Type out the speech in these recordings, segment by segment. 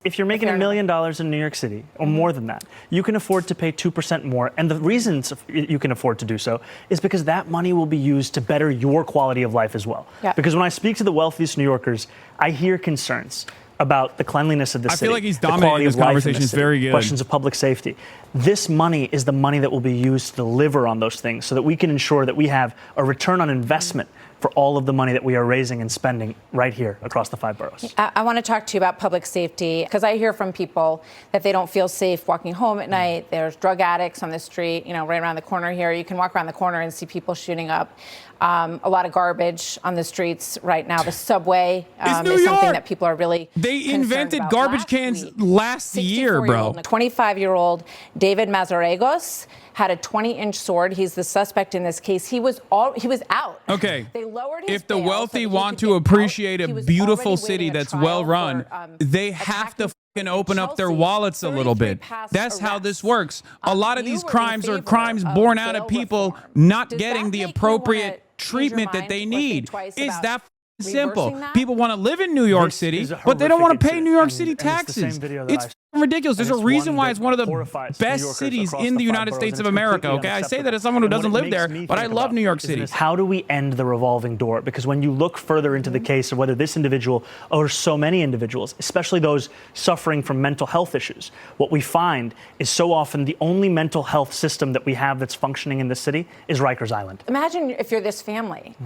If you're making $1 million in New York City, or more than that, you can afford to pay 2% more. And the reasons you can afford to do so is because that money will be used to better your quality of life as well. Yeah. Because when I speak to the wealthiest New Yorkers, I hear concerns about the cleanliness of the city. I feel like he's dominating this conversation. It's very good. Questions of public safety. This money is the money that will be used to deliver on those things so that we can ensure that we have a return on investment for all of the money that we are raising and spending right here across the 5 boroughs. I want to talk to you about public safety because I hear from people that they don't feel safe walking home at night. There's drug addicts on the street, right around the corner here. You can walk around the corner and see people shooting up. A lot of garbage on the streets right now. The subway is something that people are really They invented garbage cans last year, bro. 25-year-old David Mazaregos had a 20-inch sword. He's the suspect in this case. He was out. Okay. They lowered his if the bail wealthy so want he to could get appreciate out. a He was beautiful already city waiting a that's trial well run, for, they have to attacking open up their Chelsea, wallets a little 33 bit. past That's how this arrests. works. A lot of You these were in crimes are favor crimes of born out of bail people reform. not Does getting that the make you appropriate wanna change treatment your that they mind or think need. twice It's about that simple. reversing that? People want to live in New York This City, is a but they don't want to horrific pay New York incident, City and it's the taxes. same video that It's I've ridiculous. There's a it's reason one why that it's one of the horrifies New best Yorkers cities across in the the 5 United boroughs, States and of it's America. completely Okay, I say that unacceptable. as someone who And what doesn't it live makes there, me but I think love about New York is City. this: how do we end the revolving door? Because when you look further into the case of whether this individual or so many individuals, especially those suffering from mental health issues, what we find is so often the only mental health system that we have that's functioning in the city is Rikers Island. Imagine if you're this family,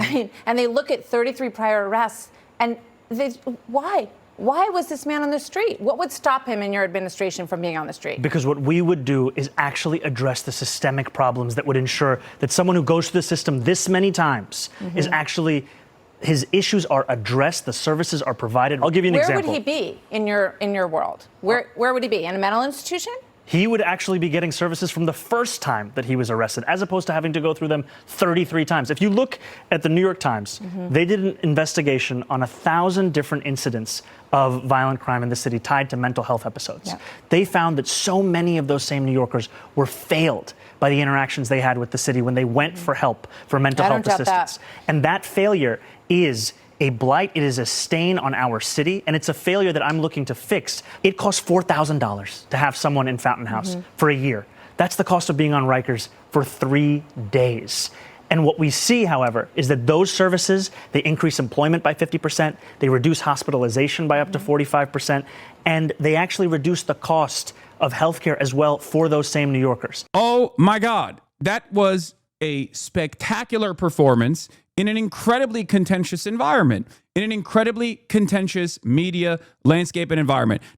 and they look at 33 prior arrests, and why? Why was this man on the street? What would stop him in your administration from being on the street? Because what we would do is actually address the systemic problems that would ensure that someone who goes through the system this many times is actually, his issues are addressed, the services are provided. I'll give you an example. Where would he be in your world? Where would he be? In a mental institution? He would actually be getting services from the first time that he was arrested, as opposed to having to go through them 33 times. If you look at the New York Times, they did an investigation on 1,000 different incidents of violent crime in the city tied to mental health episodes. Yeah. They found that so many of those same New Yorkers were failed by the interactions they had with the city when they went for help, for mental health assistance. And that failure is a blight, it is a stain on our city, and it's a failure that I'm looking to fix. It costs $4,000 to have someone in Fountain House for a year. That's the cost of being on Rikers for 3 days. And what we see, however, is that those services, they increase employment by 50%, they reduce hospitalization by up to 45%, and they actually reduce the cost of healthcare as well for those same New Yorkers. Oh my God. That was a spectacular performance in an incredibly contentious environment, in an incredibly contentious media landscape and environment.